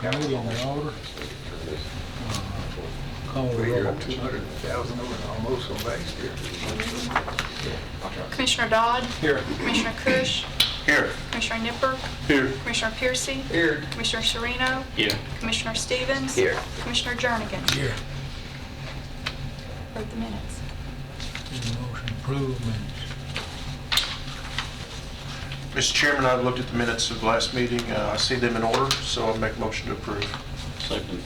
committee in the order. Call the You're roll. up 200,000 over almost on last year. Commissioner Dodd? Here. Commissioner Cush? Here. Commissioner Nipper? Here. Commissioner Piercy? Here. Commissioner Sereno? Here. Commissioner Stevens? Here. Commissioner Jernigan? Here. Approve the minutes. Motion approved minutes. Mr. Chairman, I've looked at the minutes of the last meeting. I see them in order, so I'll make a motion to approve. Second.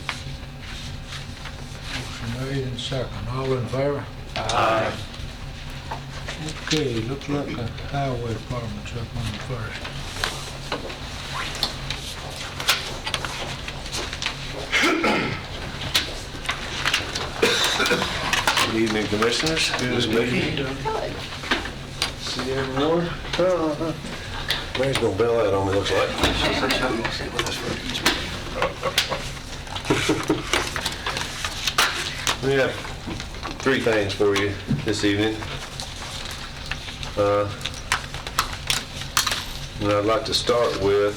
Motion made and second. All in favor? Aye. Okay, looks like the highway department's up on the first. Good evening, Commissioners. This is Mickey. See everyone? Mary's gonna bail out on me, looks like. We have three things for you this evening. And I'd like to start with,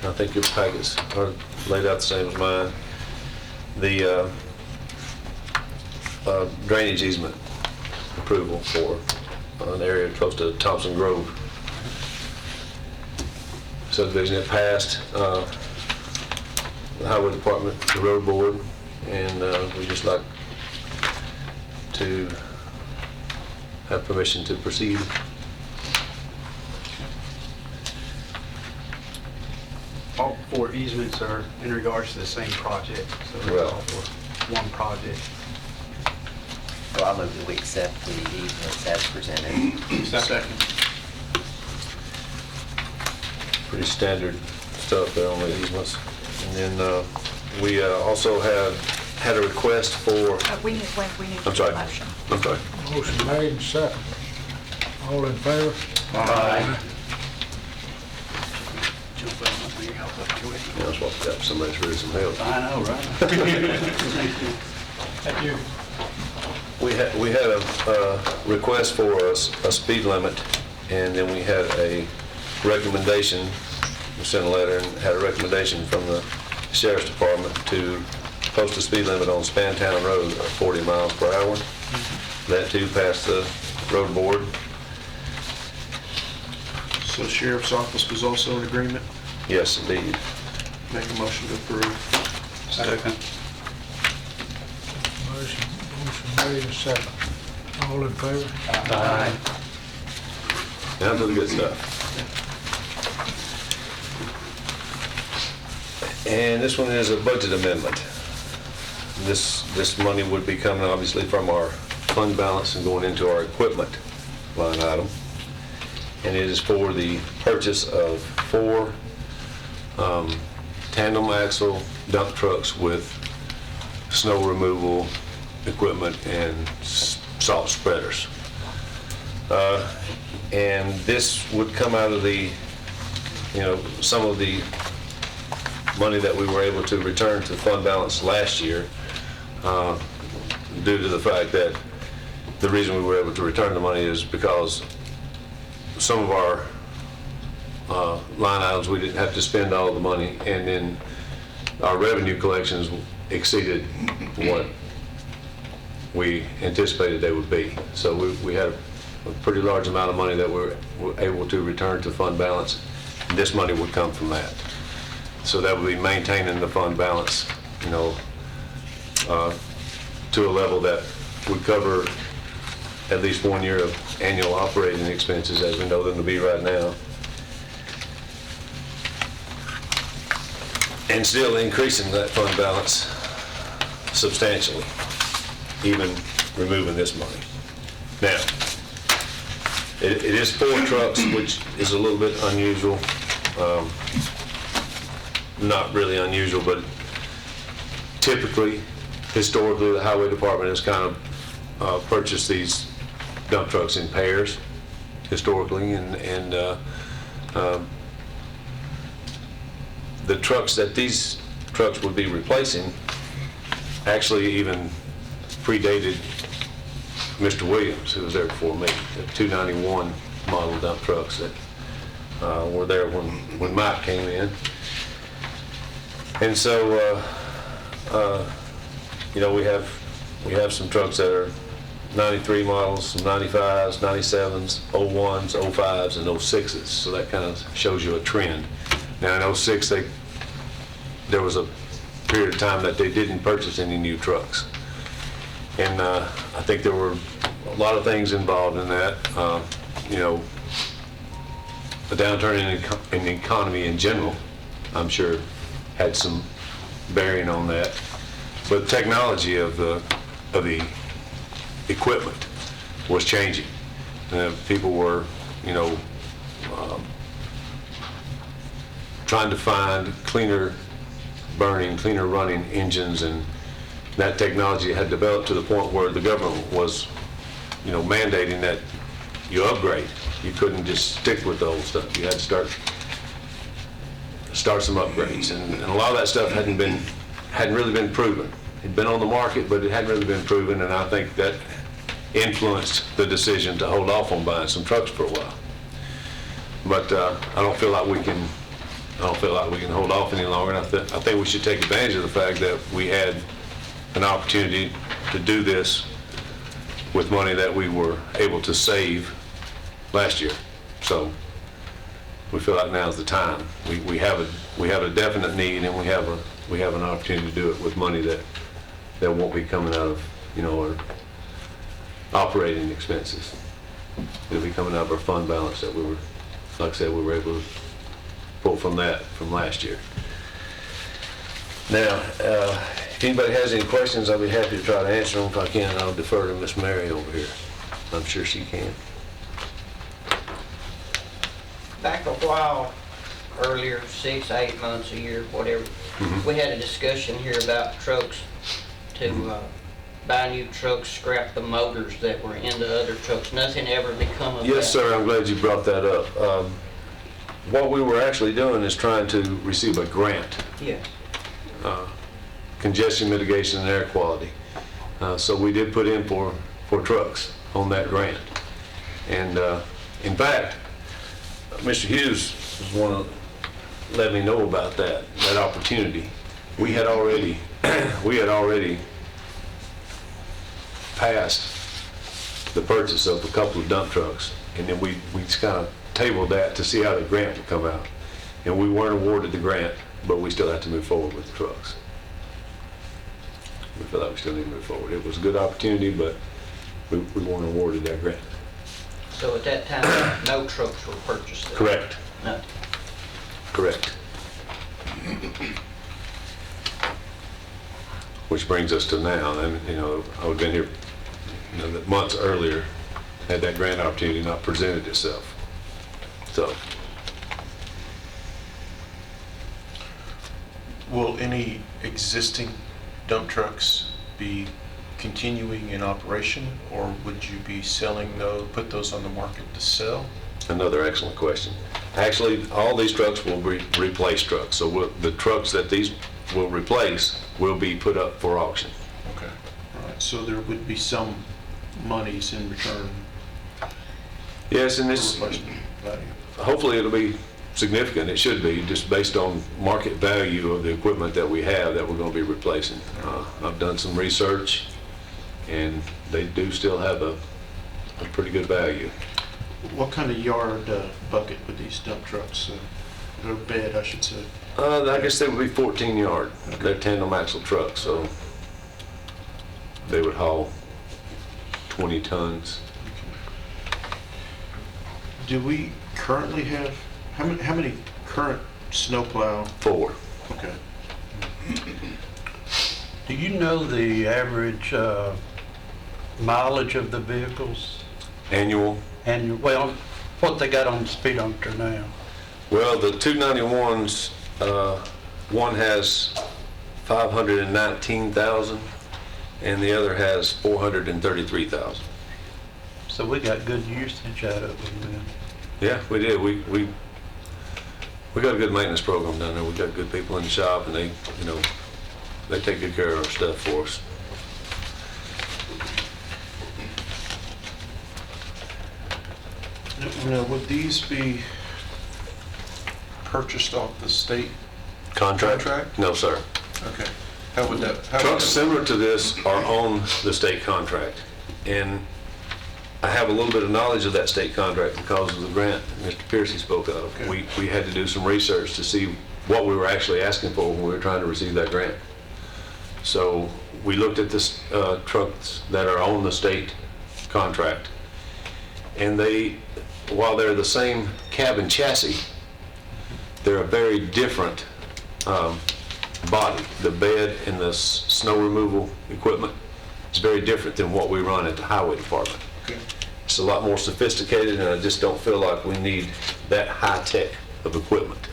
I think your packets are laid out the same as mine, the drainage easement approval for an area close to Thompson Grove subdivision. It passed the Highway Department, the Road Board, and we just like to have permission to proceed. All four easements are in regards to the same project, so they're all Right. for one project. Well, I move that we accept the easements as presented. Second. Pretty standard stuff there on the easements. And then we also had a request for, We need I'm a sorry, motion. I'm sorry. Motion made and second. All in favor? Aye. Yeah, I was walking up, somebody's ready some help. I know, right? Thank you. We had a request for a speed limit, and then we had a recommendation, we sent a letter and had a recommendation from the Sheriff's Department to post a speed limit on Spantown Road of 40 miles per hour. That too passed the road board. So Sheriff's Office was also in agreement. Yes, indeed. Make a motion to approve. Second. Motion made and second. All in favor? Aye. Now to the good stuff. And this one is a budget amendment. This money would be coming obviously from our fund balance and going into our equipment line item. And it is for the purchase of 4 tandem axle dump trucks with snow removal equipment and salt spreaders. And this would come out of the, some of the money that we were able to return to fund balance last year, due to the fact that the reason we were able to return the money is because some of our line items, we didn't have to spend all the money, and then our revenue collections exceeded what we anticipated they would be. So we had a pretty large amount of money that we were able to return to fund balance. This money would come from that. So that would be maintaining the fund balance, to a level that would cover at least 1 year of annual operating expenses as we know them to be right now. And still increasing that fund balance substantially, even removing this money. Now, it is 4 trucks, which is a little bit unusual. Not really unusual, but typically, historically, the Highway Department has kind of purchased these dump trucks in pairs, historically, and the trucks that these trucks would be replacing actually even predated Mr. Williams, who was there before me, the 291 model dump trucks that were there when Mike came in. And so, you know, we have some trucks that are 93 models, some 95s, 97s, 01s, 05s, and 06s. So that kind of shows you a trend. Now in 06, there was a period of time that they didn't purchase any new trucks. And I think there were a lot of things involved in that. You know, the downturn in the economy in general, I'm sure, had some bearing on that. But technology of the equipment was changing. People were, you know, trying to find cleaner burning, cleaner running engines, and that technology had developed to the point where the government was, you know, mandating that you upgrade. You couldn't just stick with the old stuff. You had to start some upgrades, and a lot of that stuff hadn't really been proven. It'd been on the market, but it hadn't really been proven, and I think that influenced the decision to hold off on buying some trucks for a while. But I don't feel like we can hold off any longer, and I think we should take advantage of the fact that we had an opportunity to do this with money that we were able to save last year. So we feel like now's the time. We have a definite need, and we have an opportunity to do it with money that won't be coming out of, you know, our operating expenses. It'll be coming out of our fund balance that we were, like I said, we were able to pull from last year. Now, if anybody has any questions, I'll be happy to try to answer them. If I can, I'll defer to Miss Mary over here. I'm sure she can. Back a while earlier, 6, 8 months, a year, whatever, we had a discussion here about trucks to buy new trucks, scrap the motors that were in the other trucks. Nothing ever become of that. Yes, sir. I'm glad you brought that up. What we were actually doing is trying to receive a grant. Yes. Congestion mitigation and air quality. So we did put in for trucks on that grant. And in fact, Mr. Hughes was one to let me know about that opportunity. We had already passed the purchase of a couple of dump trucks, and then we just kind of tabled that to see how the grant would come out. And we weren't awarded the grant, but we still had to move forward with the trucks. We feel like we still need to move forward. It was a good opportunity, but we weren't awarded that grant. So at that time, no trucks were purchased then? Correct. Nothing. Correct. Which brings us to now, and you know, I would have been here, you know, months earlier, had that grant opportunity not presented itself. So, Will any existing dump trucks be continuing in operation, or would you be selling those, put those on the market to sell? another excellent question. Actually, all these trucks will be replaced trucks, so the trucks that these will replace will be put up for auction. Okay, all right, so there would be some monies in return Yes, and for this, replacement value. hopefully it'll be significant. It should be, just based on market value of the equipment that we have that we're going to be replacing. I've done some research, and they do still have a pretty good value. What kind of yard bucket would these dump trucks, or bed, I should say? I guess they would be 14 yard. They're tandem axle trucks, so they would haul 20 tons. Do we currently have, how many current snowplow? 4. Okay. Do you know the average mileage of the vehicles? Annual. And, well, what they got on the speedometer now? Well, the 291s, one has 519,000, and the other has 433,000. So we got good usage out of them then. Yeah, we did. We got a good maintenance program down there. We got good people in the shop, and they, you know, they take good care of our stuff for us. Now, would these be purchased off the state Contract? No, sir. Okay. How would that? Trucks similar to this are on the state contract, and I have a little bit of knowledge of that state contract because of the grant Mr. Piercy spoke of. Okay. We had to do some research to see what we were actually asking for when we were trying to receive that grant. So we looked at this trucks that are on the state contract, and while they're the same cab and chassis, they're a very different body. The bed and the snow removal equipment is very different than what we run at the highway department. Okay. It's a lot more sophisticated, and I just don't feel like we need that high tech of equipment.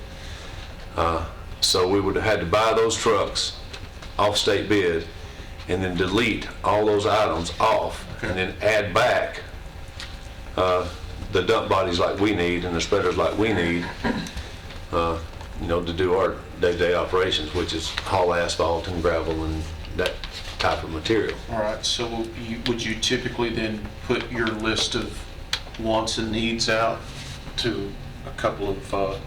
So we would have had to buy those trucks off state bid and then delete all those items off and then add back the dump bodies like we need and the spreaders like we need, to do our day-to-day operations, which is haul asphalt and gravel and that type of material. All right, so would you typically then put your list of wants and needs out to a couple of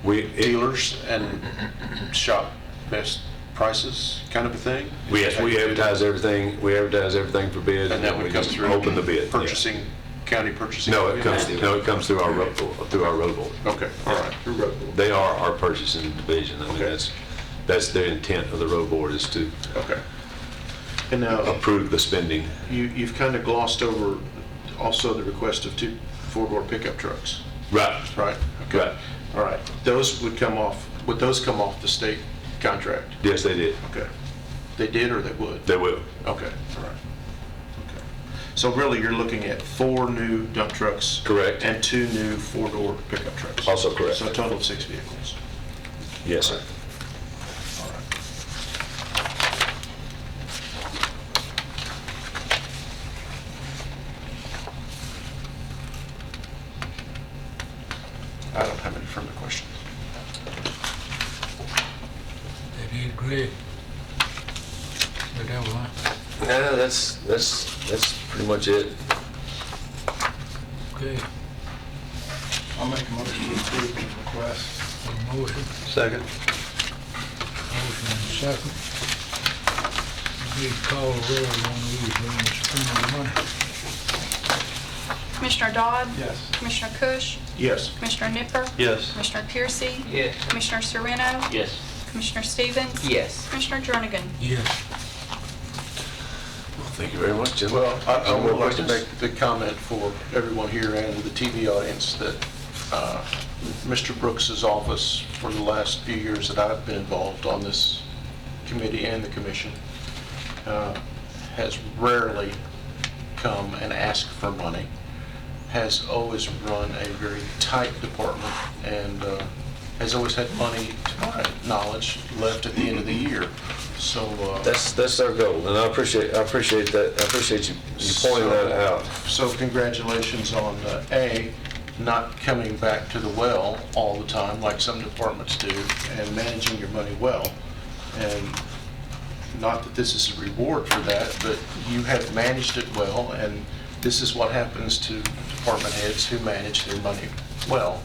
dealers and shop best prices kind of a thing? Yes, we advertise everything. We advertise everything for bid, And that we would come just through open the bid. purchasing, county purchasing? No, it comes through our road board. Okay, all right, through road board. They are our purchasing division. I mean, Okay. that's the intent of the road board, is to Okay. And now, approve the spending. you've kind of glossed over also the request of 2 4-door pickup trucks, Right. right? Okay. Right. All right, would those come off the state contract? Yes, they did. Okay. They did or they would? They will. Okay, all right. Okay. So really, you're looking at 4 new dump trucks? Correct. And 2 new 4-door pickup trucks? Also correct. So a total of 6 vehicles? Yes, sir. All right. I don't have any further questions. That is great. But that was, No, that's pretty much it. okay, I'll make a motion to approve the request. a motion, Second. motion and second. We need to call a roll on these, when we spend the money. Commissioner Dodd? Yes. Commissioner Cush? Yes. Commissioner Nipper? Yes. Commissioner Piercy? Yes. Commissioner Sereno? Yes. Commissioner Stevens? Yes. Commissioner Jernigan? Yes. Well, thank you very much, Jim. Well, I Any more would like to questions? make the comment for everyone here and the TV audience that Mr. Brooks's office, for the last few years that I've been involved on this committee and the commission, has rarely come and asked for money, has always run a very tight department, and has always had money, to my knowledge, left at the end of the year. So That's our goal, and I appreciate that. I appreciate you pointing that out. So congratulations on not coming back to the well all the time like some departments do, and managing your money well. And not that this is a reward for that, but you have managed it well, and this is what happens to department heads who manage their money well.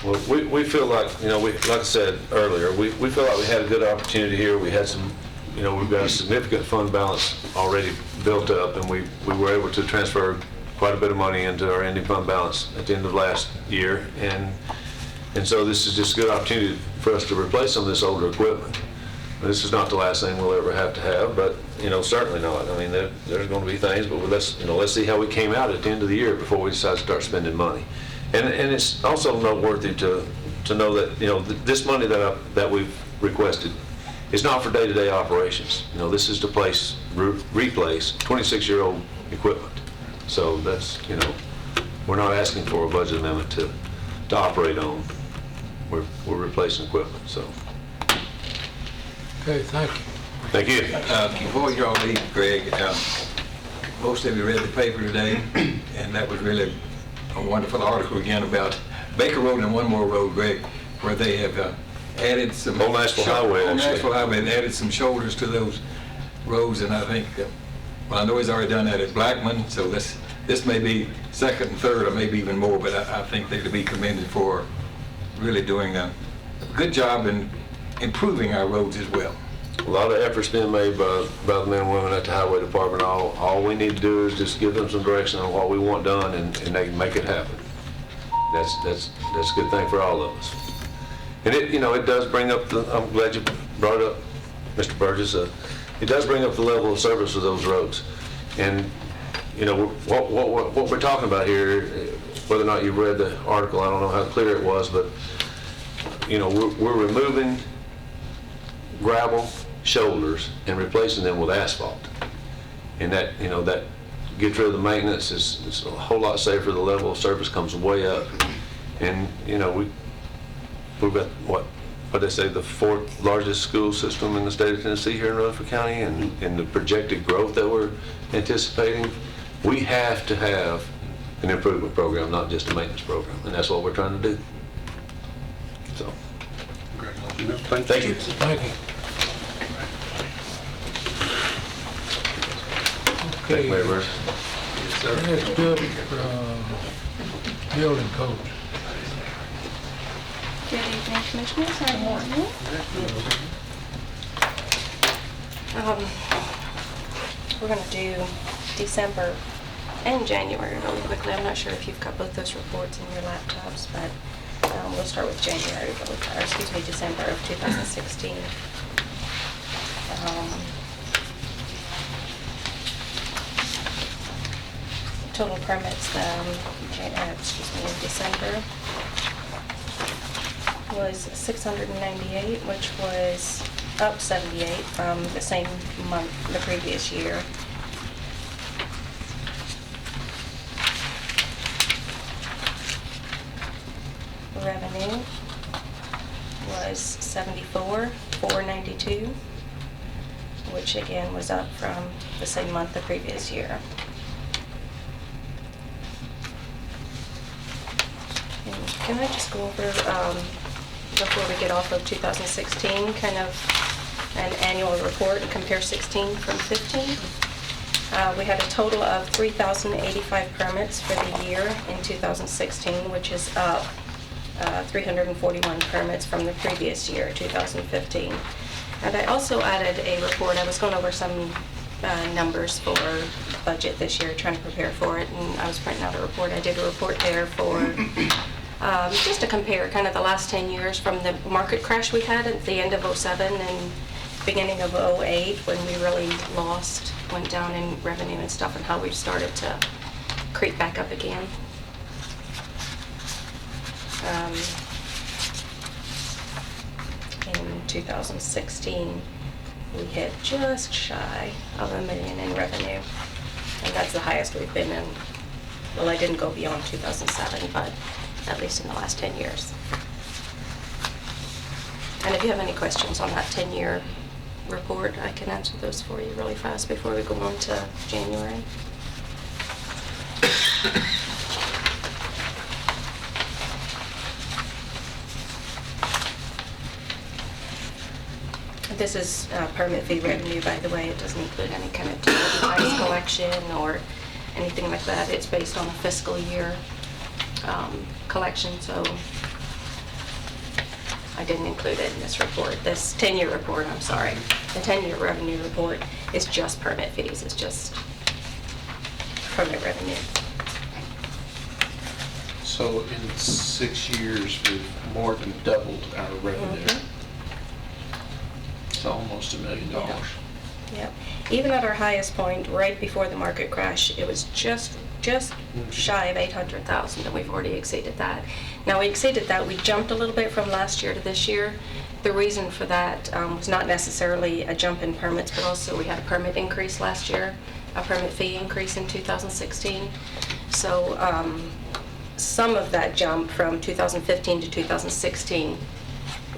Well, we feel like, like I said earlier, we feel like we had a good opportunity here. We had some, we've got a significant fund balance already built up, and we were able to transfer quite a bit of money into our ending fund balance at the end of last year. And so this is just a good opportunity for us to replace some of this older equipment. This is not the last thing we'll ever have to have, but, certainly not. I mean, there's going to be things, but let's see how we came out at the end of the year before we decide to start spending money. And it's also noteworthy to know that, this money that we've requested is not for day-to-day operations. This is to replace 26-year-old equipment. So that's, we're not asking for a budget amendment to operate on. We're replacing equipment, so. Okay, thank you. Thank you. Before you all leave, Greg, most of you read the paper today, and that was really a wonderful article again about Baker Road and one more road, Greg, where they have added some... Old Nashville Highway, Old actually. Nashville Highway, they added some shoulders to those roads, and I think, I know he's already done that at Blackman, so this may be second and third, or maybe even more, but I think they're to be commended for really doing a good job in improving our roads as well. A lot of efforts being made by the men and women at the highway department. All we need to do is just give them some direction on what we want done, and they can make it happen. That's a good thing for all of us. And it does bring up I'm glad you brought it up, Mr. Burgess. It does bring up the level of service of those roads. And what we're talking about here, whether or not you've read the article, I don't know how clear it was, but we're removing gravel shoulders and replacing them with asphalt. And that gets rid of the maintenance. It's a whole lot safer. The level of service comes way up. And we've got what they say, the 4th largest school system in the state of Tennessee here in Rutherford County, and the projected growth that we're anticipating. We have to have an improvement program, not just a maintenance program, and that's what we're trying to do. So, thank you. Thank you. Okay, Mayor Burgess. next up, building codes. Good evening, Commissioners. How are you? We're going to do December and January really quickly. I'm not sure if you've got both those reports in your laptops, but we'll start with January, December of 2016. Total permits in December was 698, which was up 78 from the same month the previous year. Revenue was 74,492, which again was up from the same month the previous year. And can I just go over, before we get off of 2016, kind of an annual report and compare 16 from 15? We had a total of 3,085 permits for the year in 2016, which is up 341 permits from the previous year, 2015. And I also added a report. I was going over some numbers for budget this year, trying to prepare for it, and I was printing out a report. I did a report there for just to compare kind of the last 10 years from the market crash we had at the end of '07 and beginning of '08, when we really went down in revenue and stuff, and how we started to creep back up again. In 2016, we hit just shy of $1 million in revenue, and that's the highest we've been in. Well, I didn't go beyond 2007, but at least in the last 10 years. And if you have any questions on that 10-year report, I can answer those for you really fast before we go on to January. This is permit fee revenue, by the way. It doesn't include any kind of tax collection or anything like that. It's based on a fiscal year collection, so I didn't include it in this report. This 10-year report, I'm sorry. The 10-year revenue report is just permit fees. It's just permit revenue. So in 6 years, we've more than doubled our revenue. It's almost $1 million. Yep. Even at our highest point, right before the market crash, it was just shy of 800,000, and we've already exceeded that. Now, we exceeded that. We jumped a little bit from last year to this year. The reason for that was not necessarily a jump in permits, but also we had a permit increase last year, a permit fee increase in 2016. So some of that jump from 2015 to 2016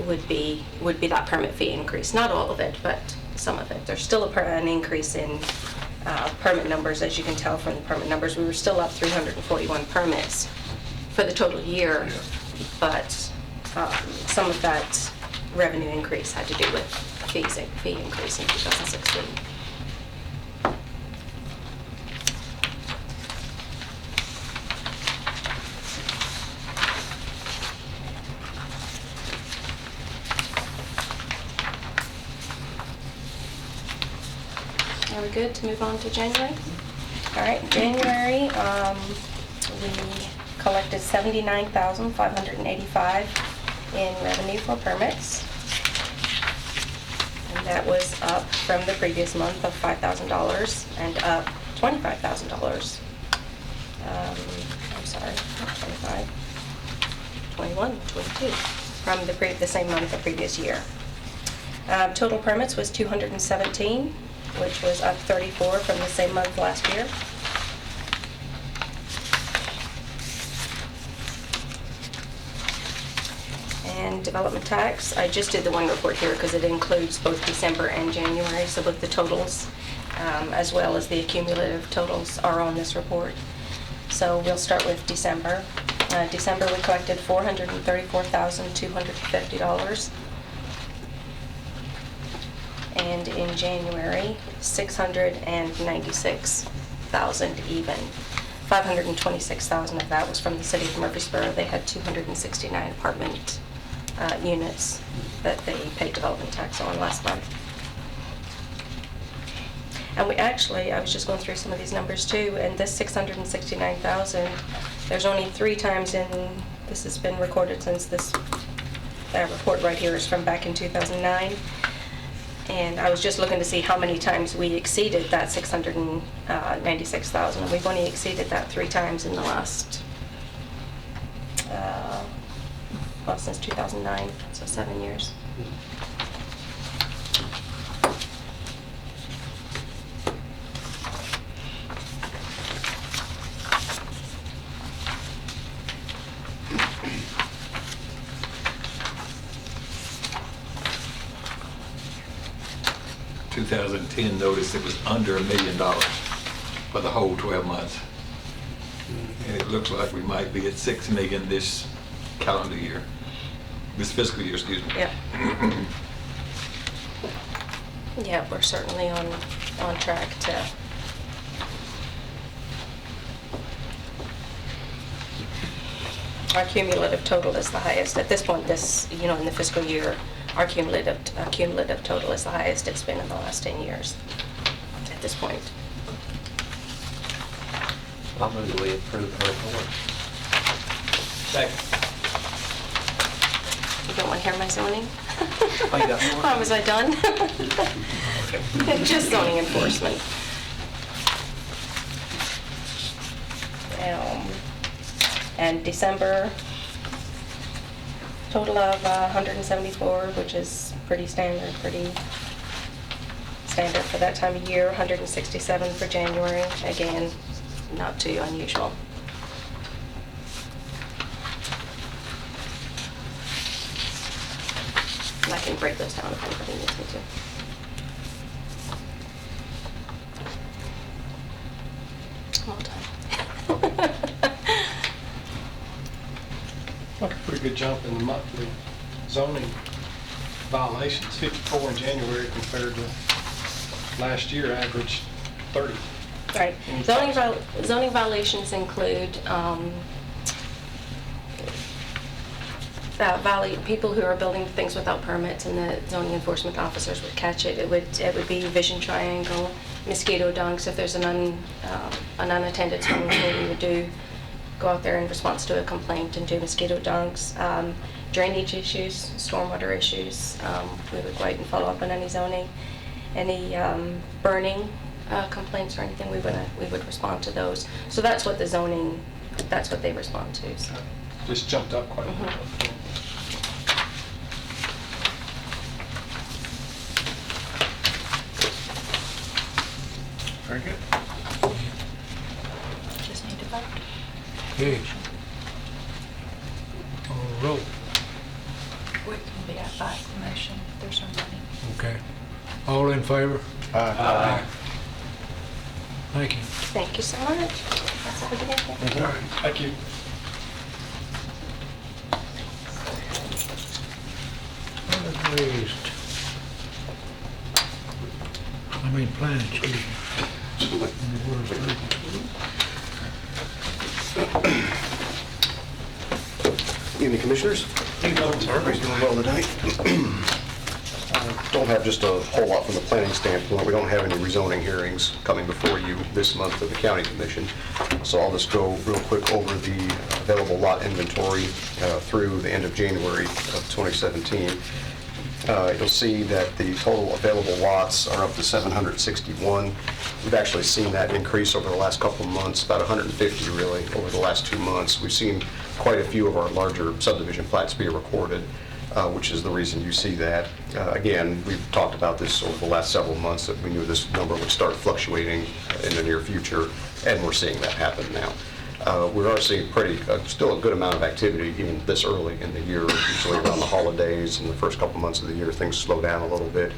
would be that permit fee increase. Not all of it, but some of it. There's still an increase in permit numbers, as you can tell from the permit numbers. We were still up 341 permits for the total year, but some of that revenue increase had to do with fee increase in 2016. Are we good to move on to January? All right, in January, we collected $79,585 in revenue for permits. And that was up from the previous month of $5,000 and up $25,000. I'm sorry, not 25, 21, 22, from the same month the previous year. Total permits was 217, which was up 34 from the same month last year. And development tax, I just did the one report here because it includes both December and January, so both the totals as well as the accumulative totals are on this report. So we'll start with December. December we collected $434,250. And in January, $696,000 even. $526,000 of that was from the city of Murfreesboro. They had 269 apartment units that they paid development tax on last month. And we actually, I was just going through some of these numbers too, and this 669,000, there's only 3 times this has been recorded since this report right here is from back in 2009. And I was just looking to see how many times we exceeded that 696,000. And we've only exceeded that 3 times in the last, well, since 2009, so 7 years. In 2010 noticed it was under $1 million for the whole 12 months. And it looks like we might be at $6 million this calendar year, this fiscal year, excuse me. Yeah. Yeah, we're certainly on track to. Our cumulative total is the highest at this point. In the fiscal year, our cumulative total is the highest it's been in the last 10 years at this point. I'll move that we approve the report. Second. You don't want to hear my zoning? Oh, you got more? Was I done? Just zoning enforcement. And December, total of 174, which is pretty standard for that time of year. 167 for January, again, not too unusual. And I can break those down if anybody needs me to. Well done. Like a pretty good jump in the monthly zoning violations, 54 in January compared to last year, average 30. Right. Zoning violations include people who are building things without permits, and the zoning enforcement officers would catch it. It would be vision triangle, mosquito dunks. If there's an unattended swimming pool, we would go out there in response to a complaint and do mosquito dunks. Drainage issues, stormwater issues, we would wait and follow up on any zoning. Any burning complaints or anything, we would respond to those. So that's what the zoning, that's what they respond to. So. Just jumped up quite a bit. Very good. Just need to vote. Okay. On the roll. We can be at by motion if there's no money. Okay. All in favor? Aye. Thank you. Thank you so much. That's all we can do. All right. Thank you. Planning, excuse me. Evening, Commissioners. Evening, sir. Everybody's doing well today. don't have just a whole lot from the planning standpoint. We don't have any rezoning hearings coming before you this month at the county commission. So I'll just go real quick over the available lot inventory through the end of January of 2017. You'll see that the total available lots are up to 761. We've actually seen that increase over the last couple of months, about 150 really over the last 2 months. We've seen quite a few of our larger subdivision plats be recorded, which is the reason you see that. Again, we've talked about this over the last several months, that we knew this number would start fluctuating in the near future, and we're seeing that happen now. We are seeing still a good amount of activity even this early in the year. Usually around the holidays and the first couple months of the year, things slow down a little bit.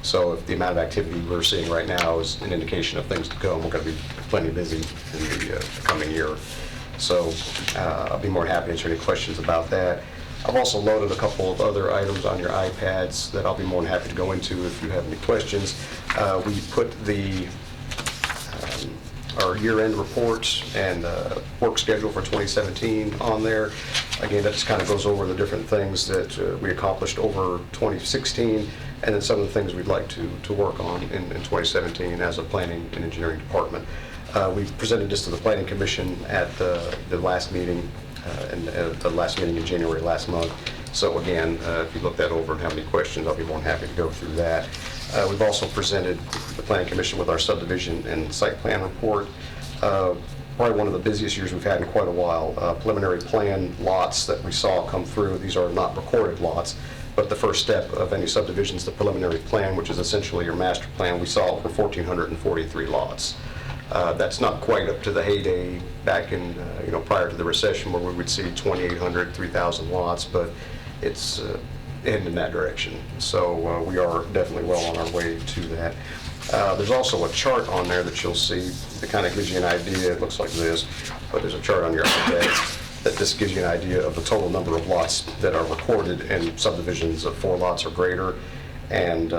So if the amount of activity we're seeing right now is an indication of things to come, we're going to be plenty busy in the coming year. So I'll be more than happy to answer any questions about that. I've also loaded a couple of other items on your iPads that I'll be more than happy to go into if you have any questions. We put our year-end report and work schedule for 2017 on there. Again, that just kind of goes over the different things that we accomplished over 2016, and then some of the things we'd like to work on in 2017 as a planning and engineering department. We presented this to the Planning Commission at the last meeting, the last meeting in January last month. So again, if you look that over and have any questions, I'll be more than happy to go through that. We've also presented the Planning Commission with our subdivision and site plan report. Probably one of the busiest years we've had in quite a while. Preliminary plan lots that we saw come through, these are not recorded lots, but the first step of any subdivision is the preliminary plan, which is essentially your master plan. We saw over 1,443 lots. That's not quite up to the heyday back in, prior to the recession where we would see 2,800, 3,000 lots, but it's heading in that direction. So we are definitely well on our way to that. There's also a chart on there that you'll see that kind of gives you an idea. It looks like this, but there's a chart on your iPad that just gives you an idea of the total number of lots that are recorded in subdivisions of 4 lots or greater. And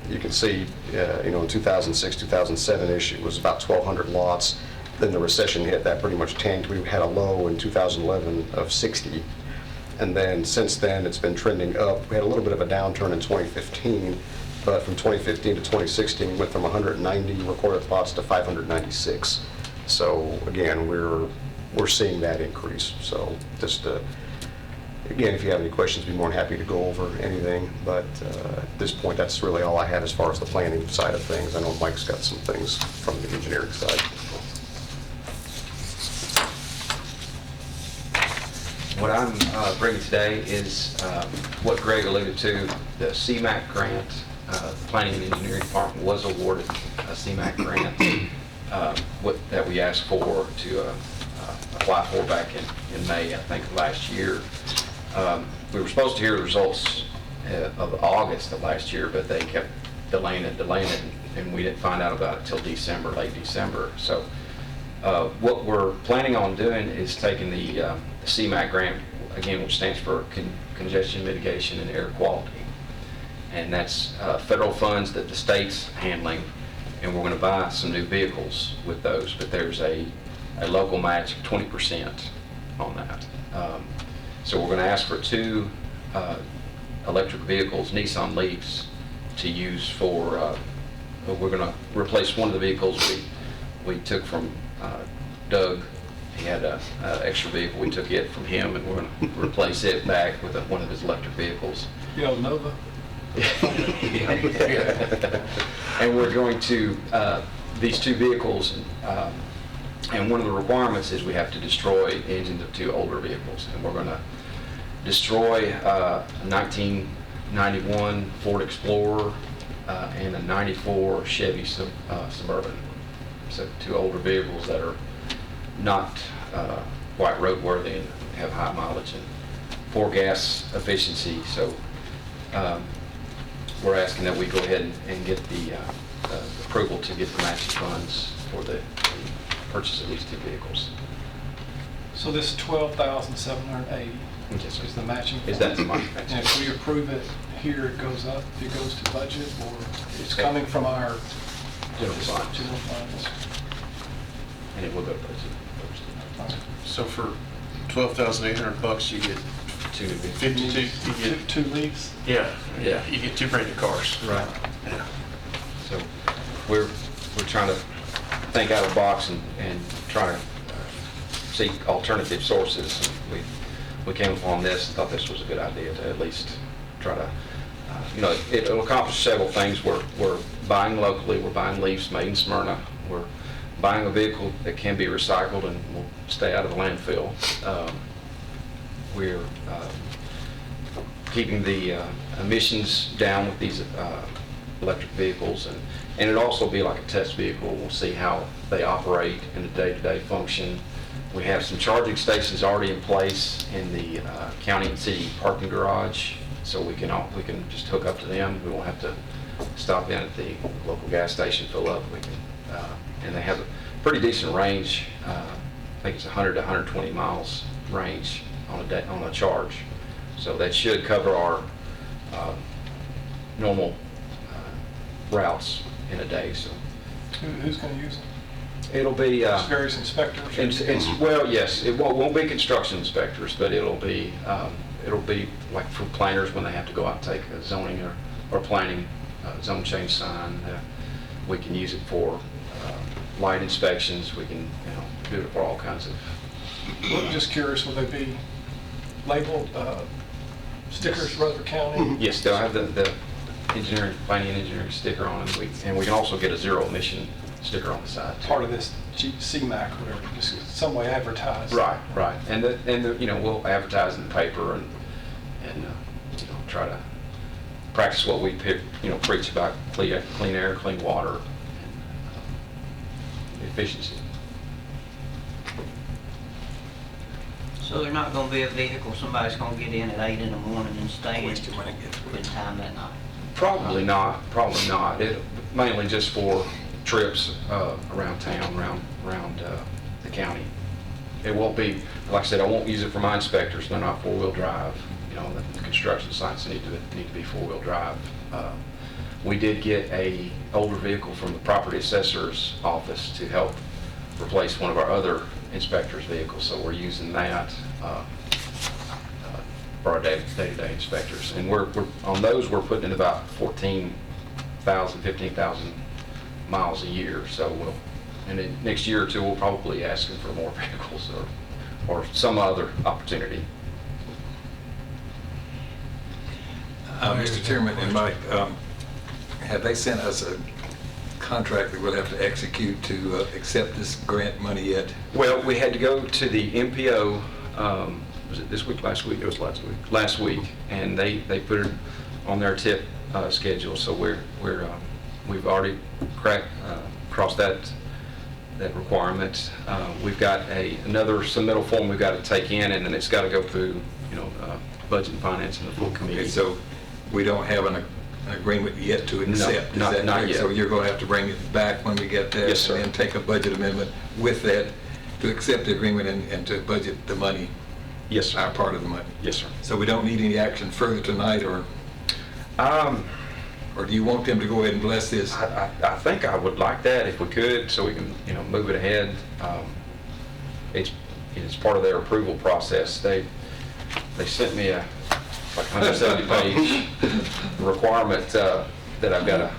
you can see, in 2006, 2007-ish, it was about 1,200 lots. Then the recession hit, that pretty much tanked. We had a low in 2011 of 60. And then since then, it's been trending up. We had a little bit of a downturn in 2015, but from 2015 to 2016, we went from 190 recorded lots to 596. So again, we're seeing that increase. So just again, if you have any questions, I'd be more than happy to go over anything. But at this point, that's really all I had as far as the planning side of things. I know Mike's got some things from the engineering side. What I'm bringing today is what Greg alluded to, the CMAQ grant. The Planning and Engineering Department was awarded a CMAQ grant that we asked for to apply for back in May, I think, of last year. We were supposed to hear the results of August of last year, but they kept delaying it, and we didn't find out about it till December, late December. So what we're planning on doing is taking the CMAQ grant, again, which stands for Congestion Mitigation and Air Quality. And that's federal funds that the state's handling, and we're going to buy some new vehicles with those, but there's a local match of 20% on that. So we're going to ask for 2 electric vehicles, Nissan Leafs, to use for, we're going to replace one of the vehicles we took from Doug. He had an extra vehicle. We took it from him, and we're going to replace it back with one of his electric vehicles. The old Nova? And we're going to, these 2 vehicles, and one of the requirements is we have to destroy engines of 2 older vehicles. And we're going to destroy a 1991 Ford Explorer and a 94 Chevy Suburban. So 2 older vehicles that are not quite roadworthy and have high mileage and poor gas efficiency. So we're asking that we go ahead and get the approval to get the matching funds for the purchase of these 2 vehicles. So this 12,780 Yes, is the matching? Is that the matching? And if we approve it here, it goes up, it goes to budget, or it's coming from our General funds. general funds? And it will go to budget. So for $12,800, you get two new vehicles. 52, you get, Two leaves? yeah, Yeah. you get 2 brand new cars. Right. Yeah. So we're trying to think out of the box and try to seek alternative sources. We came upon this, thought this was a good idea to at least try to, it'll accomplish several things. We're buying locally, we're buying leaves made in Smyrna, we're buying a vehicle that can be recycled and will stay out of the landfill. We're keeping the emissions down with these electric vehicles, and it'll also be like a test vehicle. We'll see how they operate in the day-to-day function. We have some charging stations already in place in the county and city parking garage, so we can just hook up to them. We won't have to stop in at the local gas station, fill up. We can, and they have a pretty decent range. I think it's 100 to 120 miles range on a charge. So that should cover our normal routes in a day. So Who's going to use it? it'll be Just various inspectors? well, yes, it won't be construction inspectors, but it'll be like for planners when they have to go out and take a zoning or planning zone change sign. We can use it for light inspections. We can do it for all kinds of. Well, just curious, will they be labeled stickers, Rutherford County? Yes, they'll have the engineering, planning and engineering sticker on them, and we can also get a zero emission sticker on the side too. Part of this CMAC, whatever, just some way advertised. Right, and we'll advertise in the paper and try to practice what we preach about clean air, clean water, and efficiency. So there's not gonna be a vehicle, somebody's gonna get in at 8 in the morning and stay in time that night? Probably not. It mainly just for trips around town, around the county. It won't be, like I said, I won't use it for my inspectors. They're not four-wheel drive. The construction sites need to be four-wheel drive. We did get a older vehicle from the property assessor's office to help replace one of our other inspectors' vehicles, so we're using that for our day-to-day inspectors. And we're on those, we're putting in about 14,000, 15,000 miles a year. So and then next year or two, we'll probably be asking for more vehicles or some other opportunity. Mr. Chairman and Mike, have they sent us a contract that we'll have to execute to accept this grant money yet? Well, we had to go to the MPO, was it this week, last week? It was last week. Last week, and they put it on their tip schedule, so we've already crossed that requirement. We've got another submittal form we've got to take in, and then it's got to go through, budget and finance and the full committee. Okay, so we don't have an agreement yet to accept? No, not yet. So you're going to have to bring it back when we get that? Yes, sir. And then take a budget amendment with that to accept the agreement and to budget the money? Yes, sir. Our part of the money? Yes, sir. So we don't need any action further tonight, or do you want them to go ahead and bless this? I think I would like that if we could, so we can, move it ahead. It's part of their approval process. They sent me a 170-page requirement that I've got to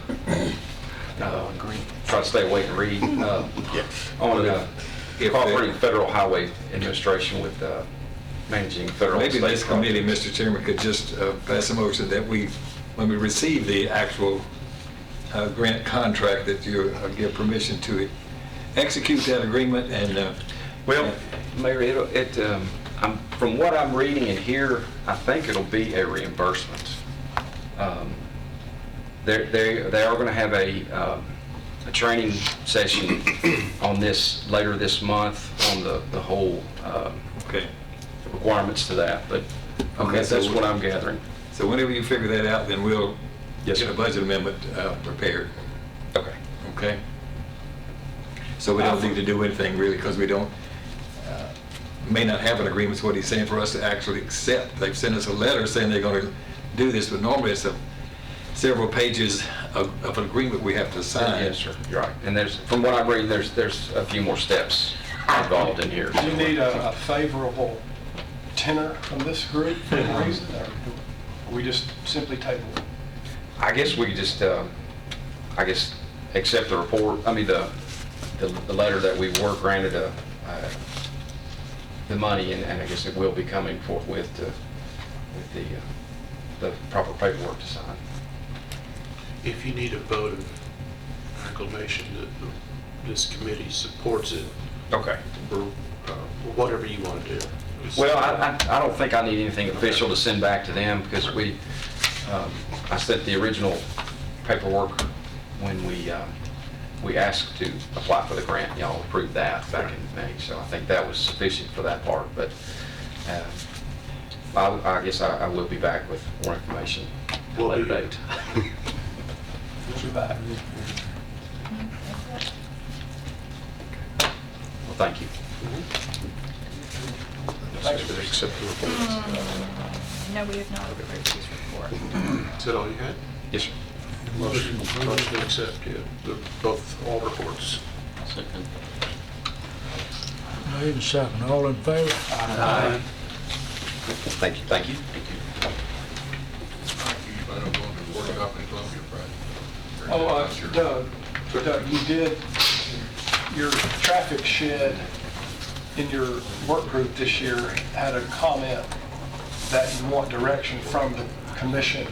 try to stay awake and read on cooperating Federal Highway Administration with managing federal and Maybe state this committee, projects. Mr. Chairman, could just pass a motion that when we receive the actual grant contract, that you give permission to execute that agreement and... Well, Mayor, from what I'm reading in here, I think it'll be a reimbursement. They are going to have a training session on this later this month on the whole requirements to that. But that's what I'm gathering. So whenever you figure that out, then we'll Yes, get sir. a budget amendment prepared. Okay. Okay? So we don't need to do anything really, because we may not have an agreement, is what he's saying, for us to actually accept. They've sent us a letter saying they're going to do this, but normally it's several pages of an agreement we have to sign. Yes, sir. You're right. And from what I'm reading, there's a few more steps involved in here. Do you need a favorable tenor from this group for any reason, or we just simply table it? I guess we could just, accept the report, I mean, the letter that we were granted the money, and I guess it will be coming forthwith with the proper paperwork to sign. If you need a vote of acclamation that this committee supports it, Okay. or whatever you want to do. Well, I don't think I need anything official to send back to them, because I sent the original paperwork when we asked to apply for the grant. Y'all approved that back in May, so I think that was sufficient for that part. But I guess I will be back with more information at a later date. We'll be back. Well, thank you. Accept the report. No, we have not approved his report. Is that all you had? Yes, sir. Motion to accept, all reports. Second. Made and second. All in favor? Aye. Thank you. Thank you. Oh, Doug, you did, your traffic shed in your work group this year had a comment that you want direction from the commission.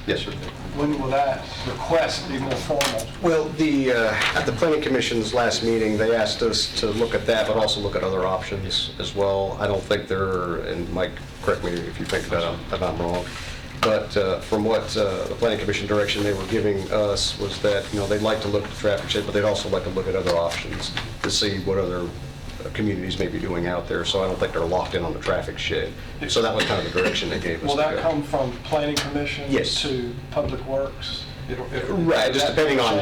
Yes, sir. When will that request be more formal? Well, at the Planning Commission's last meeting, they asked us to look at that, but also look at other options as well. I don't think and Mike, correct me if you think that I'm wrong, but from what the Planning Commission direction they were giving us was that, they'd like to look at the traffic shed, but they'd also like to look at other options to see what other communities may be doing out there, so I don't think they're locked in on the traffic shed. So that was kind of the direction they gave us. Will to that go. come from Planning Commission Yes. to Public Works? Right, just depending on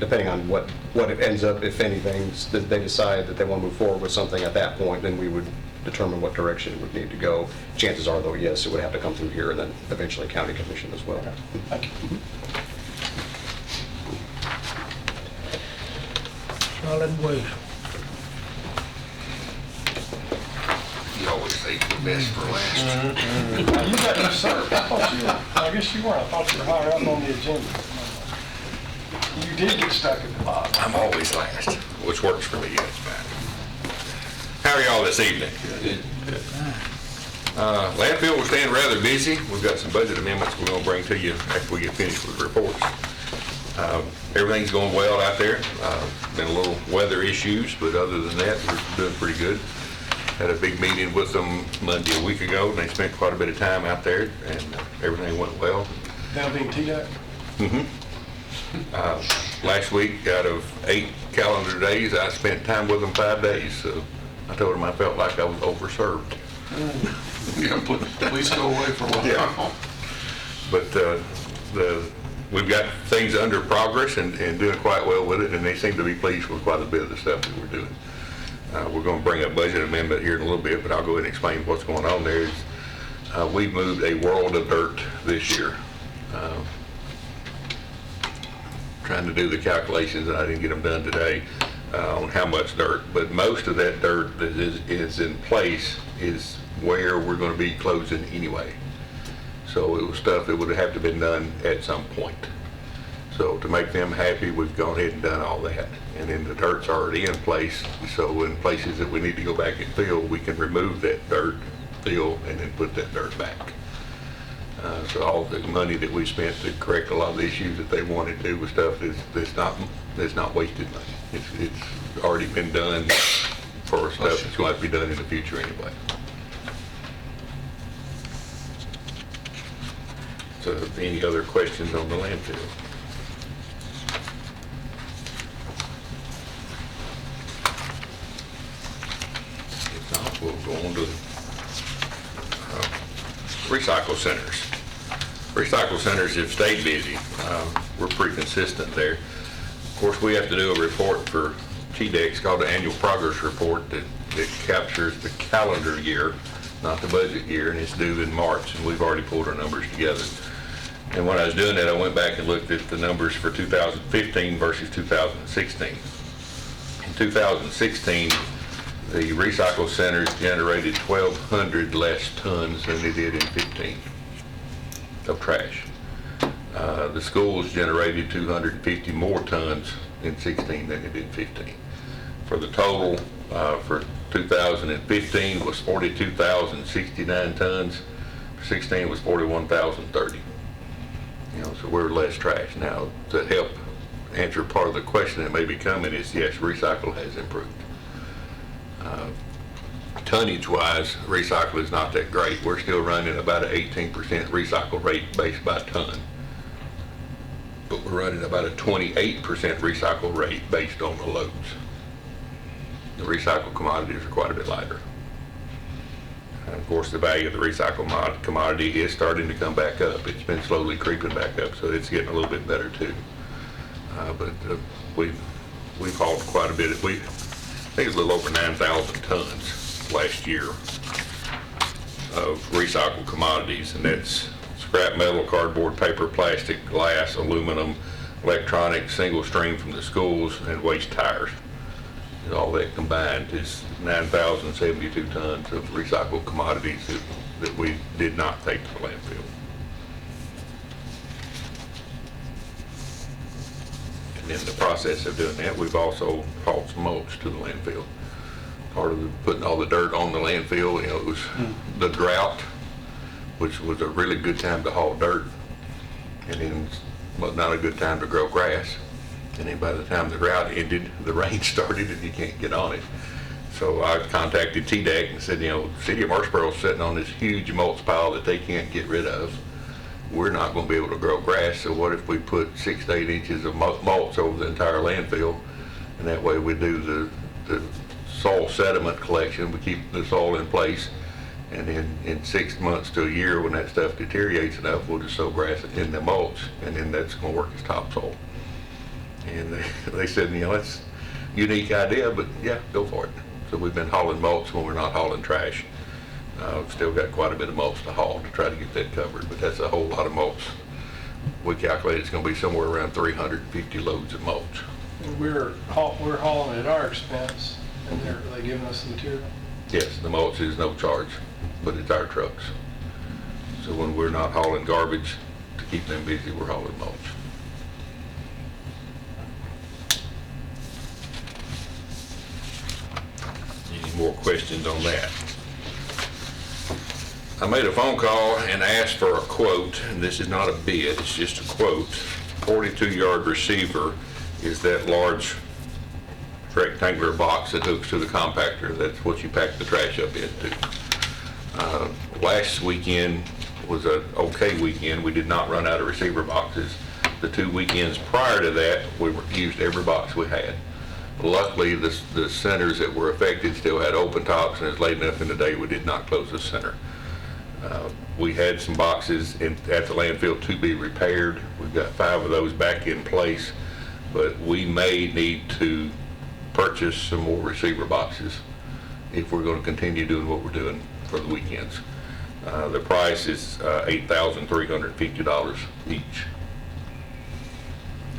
depending on what it ends up, if anything, that they decide that they want to move forward with something at that point, then we would determine what direction it would need to go. Chances are, though, yes, it would have to come through here and then eventually County Commission as well. Thank you. Solid waste. You always save the best for last. You got usurped. I guess you weren't. I thought you were higher up on the agenda. You did get stuck at the bottom. I'm always last, which works for me. How are y'all this evening? Landfill will stand rather busy. We've got some budget amendments we're going to bring to you after we get finished with the reports. Everything's going well out there. Been a little weather issues, but other than that, we're doing pretty good. Had a big meeting with them Monday a week ago, and they spent quite a bit of time out there, and everything went well. That'll be in TDEC? Last week, out of 8 calendar days, I spent time with them 5 days, so I told them I felt like I was overserved. Yeah, please go away for a while. Yeah. But we've got things under progress and doing quite well with it, and they seem to be pleased with quite a bit of the stuff that we're doing. We're going to bring up budget amendment here in a little bit, but I'll go ahead and explain what's going on there. We've moved a world of dirt this year. Trying to do the calculations, and I didn't get them done today, on how much dirt, but most of that dirt that is in place is where we're going to be closing anyway. So it was stuff that would have to been done at some point. So to make them happy, we've gone ahead and done all that. And then the dirt's already in place, so in places that we need to go back and fill, we can remove that dirt, fill, and then put that dirt back. So all the money that we spent to correct a lot of the issues that they wanted to do with stuff that's not wasted money. It's already been done for stuff that's going to be done in the future anyway. So any other questions on the landfill? If not, we'll go on to recycle centers. Recycle centers have stayed busy. We're pretty consistent there. Of course, we have to do a report for TDEC called the Annual Progress Report that captures the calendar year, not the budget year, and it's due in March, and we've already pulled our numbers together. And when I was doing that, I went back and looked at the numbers for 2015 versus 2016. In 2016, the recycle centers generated 1,200 less tons than they did in 15 of trash. The schools generated 250 more tons in 16 than they did in 15. For the total for 2015 was 42,069 tons. For 16 was 41,030. So we're less trash. Now, to help answer part of the question that may be coming is, yes, recycle has improved. Tonnage-wise, recycle is not that great. We're still running about an 18% recycle rate based by ton. But we're running about a 28% recycle rate based on the loads. The recycled commodities are quite a bit lighter. And of course, the value of the recycled commodity is starting to come back up. It's been slowly creeping back up, so it's getting a little bit better too. But we've hauled quite a bit. I think it's a little over 9,000 tons last year of recycled commodities, and that's scrap metal, cardboard, paper, plastic, glass, aluminum, electronics, single stream from the schools, and waste tires. And all that combined is 9,072 tons of recycled commodities that we did not take to the landfill. And in the process of doing that, we've also hauled some mulch to the landfill. Part of putting all the dirt on the landfill, it was the drought, which was a really good time to haul dirt, and then was not a good time to grow grass. And then by the time the drought ended, the rain started and you can't get on it. So I contacted TDEC and said, City of Murfreesboro's sitting on this huge mulch pile that they can't get rid of. We're not going to be able to grow grass, so what if we put 6 to 8 inches of mulch over the entire landfill, and that way we do the soil sediment collection, we keep the soil in place, and then in 6 months to a year when that stuff deteriorates enough, we'll just sow grass in the mulch, and then that's going to work as topsoil. And they said, that's a unique idea, but yeah, go for it. So we've been hauling mulch when we're not hauling trash. We've still got quite a bit of mulch to haul to try to get that covered, but that's a whole lot of mulch. We calculate it's going to be somewhere around 350 loads of mulch. We're hauling at our expense, and are they giving us the material? Yes, the mulch is no charge, but it's our trucks. So when we're not hauling garbage, to keep them busy, we're hauling mulch. Any more questions on that? I made a phone call and asked for a quote, and this is not a bid, it's just a quote. 42-yard receiver is that large rectangular box that hooks to the compactor. That's what you pack the trash up into. Last weekend was an okay weekend. We did not run out of receiver boxes. The 2 weekends prior to that, we used every box we had. Luckily, the centers that were affected still had open tops, and it's late enough in the day we did not close the center. We had some boxes at the landfill to be repaired. We've got 5 of those back in place, but we may need to purchase some more receiver boxes if we're going to continue doing what we're doing for the weekends. The price is $8,350 each.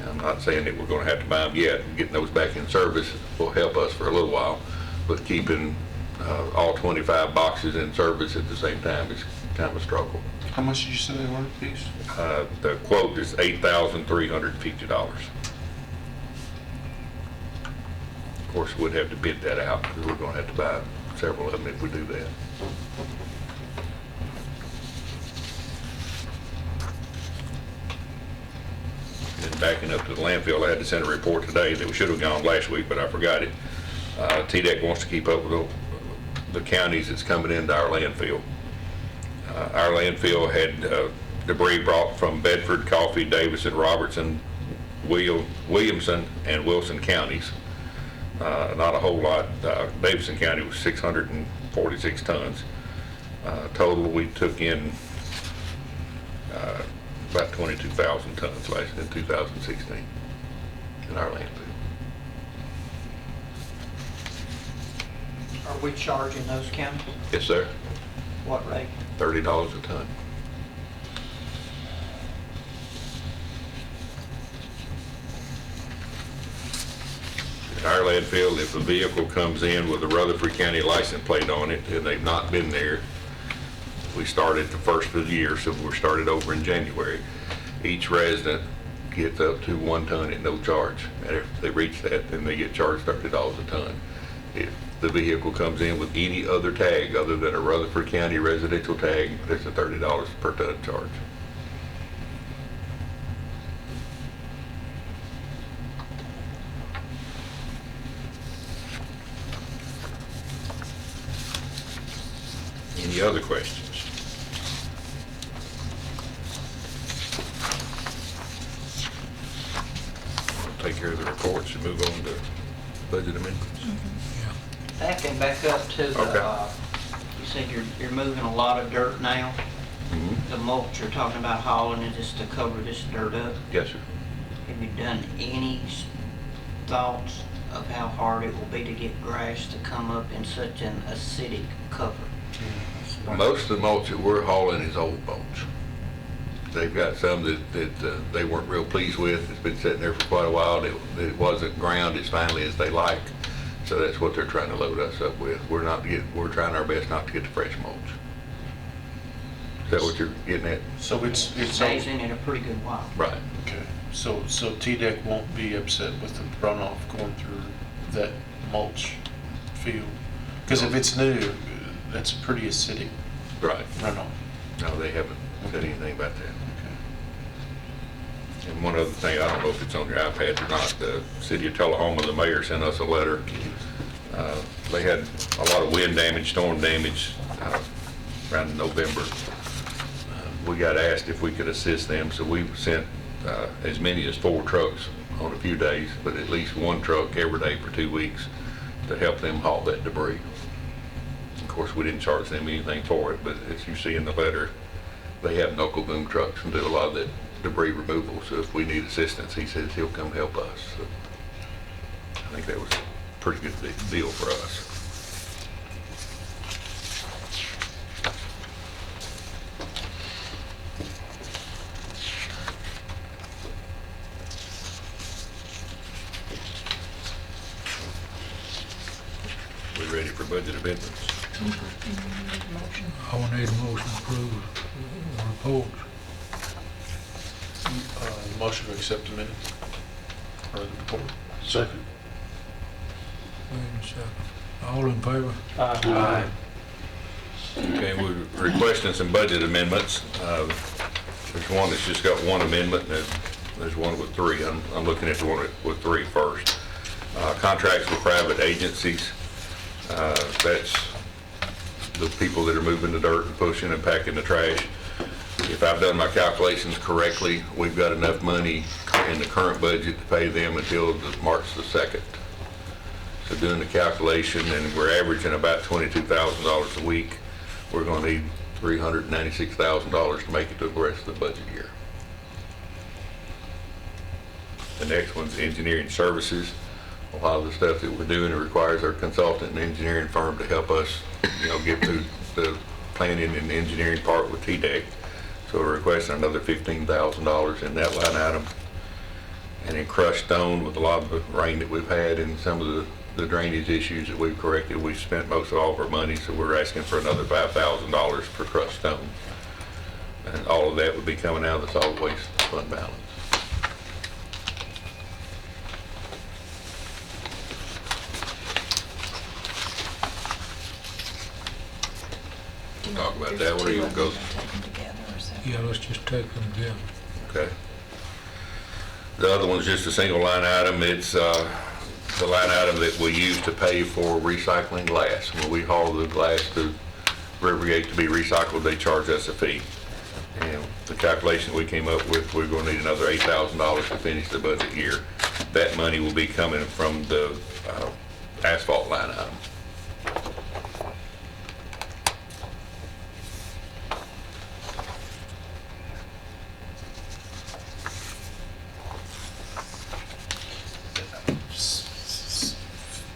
I'm not saying that we're going to have to buy them yet. Getting those back in service will help us for a little while, but keeping all 25 boxes in service at the same time is kind of a struggle. How much did you say they were a piece? The quote is $8,350. Of course, we'd have to bid that out because we're going to have to buy several of them if we do that. And backing up to the landfill, I had to send a report today that we should have gone last week, but I forgot it. TDEC wants to keep up with the counties that's coming into our landfill. Our landfill had debris brought from Bedford, Coffee, Davidson, Robertson, Williamson, and Wilson counties. Not a whole lot. Davidson County was 646 tons. Total, we took in about 22,000 tons last in 2016 in our landfill. Are we charging those counties? Yes, sir. What rate? $30 a ton. our landfill, if a vehicle comes in with a Rutherford County license plate on it and they've not been there, we started the first of the year, so we started over in January. Each resident gets up to 1 ton at no charge. And if they reach that, then they get charged $30 a ton. If the vehicle comes in with any other tag other than a Rutherford County residential tag, there's a $30 per ton charge. Any other questions? We'll take care of the reports and move on to budget amendments. Backing back up to the, Okay. you said you're moving a lot of dirt now. Mhm. The mulch you're talking about hauling it just to cover this dirt up. Yes, sir. Have you done any thoughts of how hard it will be to get grass to come up in such an acidic cover? Most of the mulch that we're hauling is old mulch. They've got some that they weren't real pleased with. It's been sitting there for quite a while. It wasn't ground as finely as they like. So that's what they're trying to load us up with. We're trying our best not to get the fresh mulch. Is that what you're getting at? So It stays in it a pretty good while. Right. Okay, so TDEC won't be upset with the runoff going through that mulch field? Because if it's new, that's a pretty acidic Right. runoff. No, they haven't said anything about that. And one other thing, I don't know if it's on your iPad or not, the city of Tullahoma, the mayor sent us a letter. They had a lot of wind damage, storm damage around November. We got asked if we could assist them, so we sent as many as 4 trucks on a few days, but at least 1 truck every day for 2 weeks to help them haul that debris. Of course, we didn't charge them anything for it, but as you see in the letter, they have knuckle boom trucks and do a lot of that debris removal, so if we need assistance, he says he'll come help us. So I think that was a pretty good deal for us. We ready for budget amendments? I will need a motion to approve the reports. Motion to accept the minutes or the report. Second. Wait a second. All in favor? Aye. Okay, we're requesting some budget amendments. There's one that's just got 1 amendment, and there's one with 3. I'm looking at the one with 3 first. Contracts with private agencies. That's the people that are moving the dirt and pushing and packing the trash. If I've done my calculations correctly, we've got enough money in the current budget to pay them until March the 2nd. So doing the calculation, and we're averaging about $22,000 a week, we're going to need $396,000 to make it to the rest of the budget year. The next one's engineering services. A lot of the stuff that we're doing, it requires our consultant and engineering firm to help us, get through the planning and engineering part with TDEC. So we're requesting another $15,000 in that line item. And in crushed stone, with a lot of the rain that we've had and some of the drainage issues that we've corrected, we've spent most of all of our money, so we're asking for another $5,000 for crushed stone. And all of that would be coming out of the solid waste fund balance. Talk about that, where you gonna go? Yeah, let's just take them together. Okay. The other one's just a single line item. It's the line item that we use to pay for recycling glass. When we haul the glass to Rivergate to be recycled, they charge us a fee. And the calculation we came up with, we're going to need another $8,000 to finish the budget year. That money will be coming from the asphalt line item.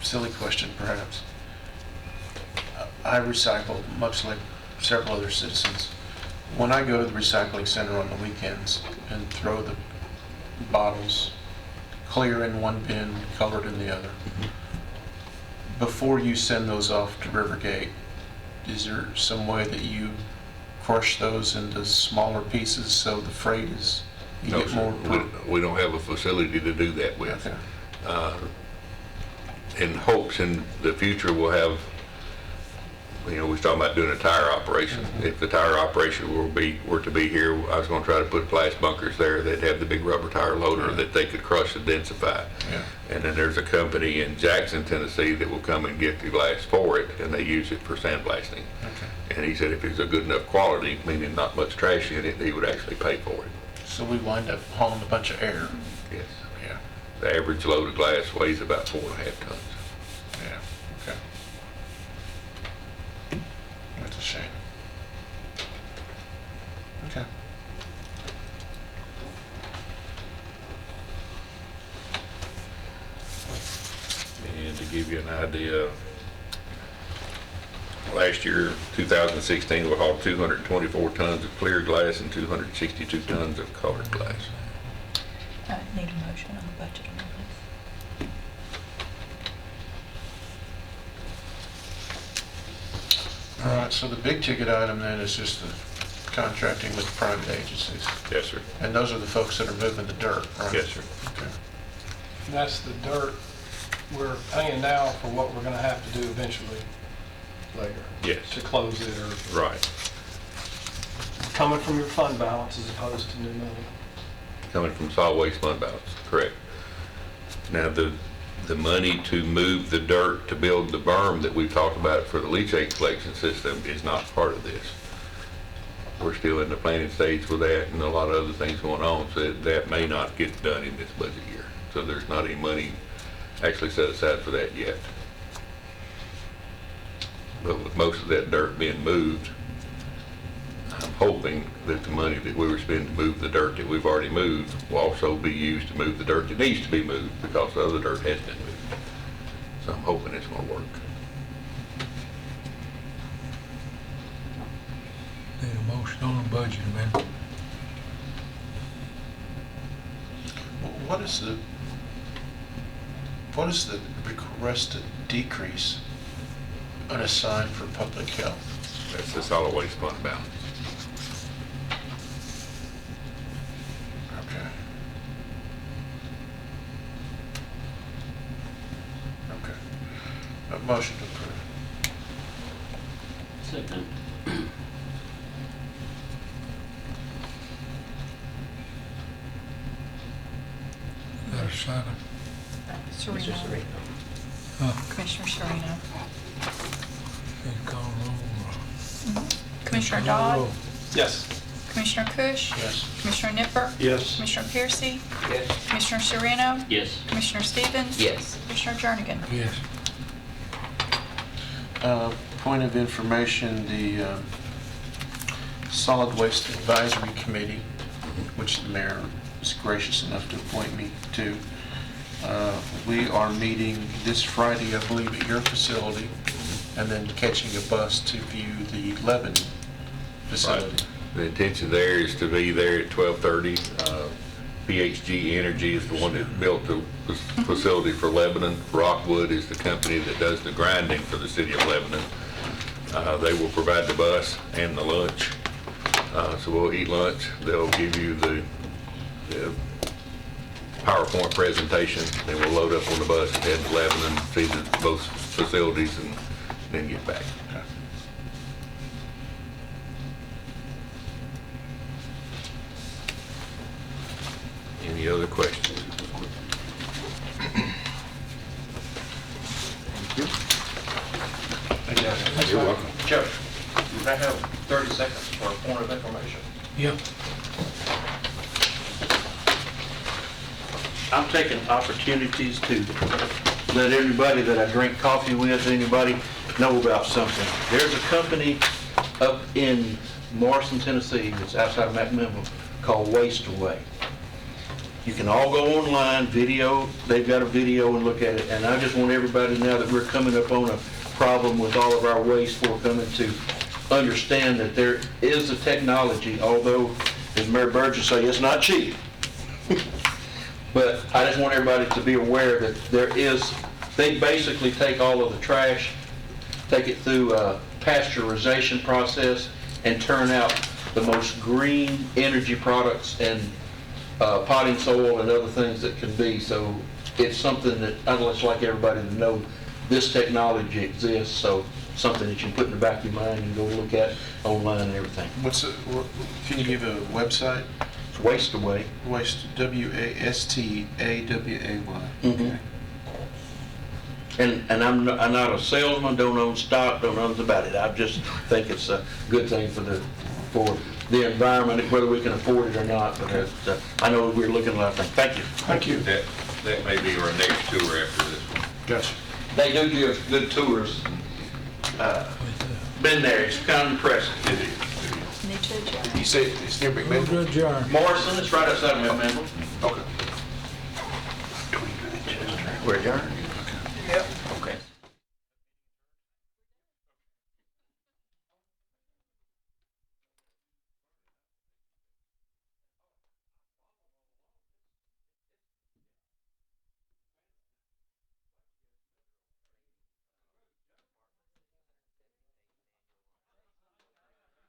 Silly question, perhaps. I recycle, much like several other citizens. When I go to the recycling center on the weekends and throw the bottles, clear in one bin, colored in the other. Before you send those off to Rivergate, is there some way that you crush those into smaller pieces so the freight is, you No, get sir. more? We don't have a facility to do that with. Okay. In hopes in the future we'll have, we was talking about doing a tire operation. If the tire operation were to be here, I was going to try to put glass bunkers there that have the big rubber tire loader that they could crush and densify. Yeah. And then there's a company in Jackson, Tennessee that will come and get the glass for it, and they use it for sandblasting. Okay. And he said if it's a good enough quality, meaning not much trash in it, he would actually pay for it. So we wind up hauling a bunch of air. Yes. Yeah. The average load of glass weighs about 4.5 tons. Yeah. Okay. That's a shame. Okay. And to give you an idea, last year, 2016, we hauled 224 tons of clear glass and 262 tons of colored glass. I need a motion on the budget amendments. All right, so the big ticket item then is just the contracting with private agencies. Yes, sir. And those are the folks that are moving the dirt, right? Yes, sir. Okay. And that's the dirt we're paying now for what we're gonna have to do eventually later. Yes. To close it, or Right. coming from your fund balance as opposed to new money. Coming from solid waste fund balance, correct. Now, the money to move the dirt to build the berm that we've talked about for the leachate collection system is not part of this. We're still in the planning stage with that and a lot of other things going on, so that may not get done in this budget year. So there's not any money actually set aside for that yet. But with most of that dirt being moved, I'm hoping that the money that we were spending to move the dirt that we've already moved will also be used to move the dirt that needs to be moved because the other dirt has been moved. So I'm hoping it's going to work. Need a motion on the budget amendment. What is the requested decrease unassigned for public health? That's the solid waste fund balance. Okay. Okay. A motion to approve. Second. Got a second? Serena. Huh? Commissioner Serena. Okay, call roll. Commissioner Call Dodd. roll. Yes. Commissioner Kush. Yes. Commissioner Nipper. Yes. Commissioner Piercy. Yes. Commissioner Serena. Yes. Commissioner Stevens. Yes. Commissioner Jernigan. Yes. Point of information, the Solid Waste Advisory Committee, which the mayor is gracious enough to appoint me to, we are meeting this Friday, I believe, at your facility, and then catching a bus to view the Lebanon facility. The intention there is to be there at 12:30. PHG Energy is the one that built the facility for Lebanon. Rockwood is the company that does the grinding for the city of Lebanon. They will provide the bus and the lunch. So we'll eat lunch. They'll give you the PowerPoint presentation. Then we'll load up on the bus and head to Lebanon, see both facilities, and then get back. Okay. Any other questions? You're welcome. Joe, I have 30 seconds for a point of information. Yep. I'm taking opportunities to let everybody that I drink coffee with, anybody, know about something. There's a company up in Morrison, Tennessee, that's outside of McMinnville, called Waste Away. You can all go online, video, they've got a video and look at it, and I just want everybody to know that we're coming up on a problem with all of our waste. We're coming to understand that there is a technology, although, as Mayor Burgess say, it's not cheap. But I just want everybody to be aware that they basically take all of the trash, take it through a pasteurization process, and turn out the most green energy products and potting soil and other things that can be. So it's something that I'd just like everybody to know this technology exists, so something that you can put in the back of your mind and go look at online and everything. Can you give a website? It's Waste Away. Waste, W-A-S-T-A-W-A-Y. Mhm. And I'm not a salesman, don't own stock, don't know nothing about it. I just think it's a good thing for the environment, whether we can afford it or not, because I know we're looking at a lot of things. Thank you. Thank you. That may be our next tour after this one. Gotcha. They do give good tours. Been there, it's kind of impressive. Need to adjourn. You say it's near Move to McMinnville? adjourn. Morrison, it's right outside of McMinnville. Okay. We're adjourned.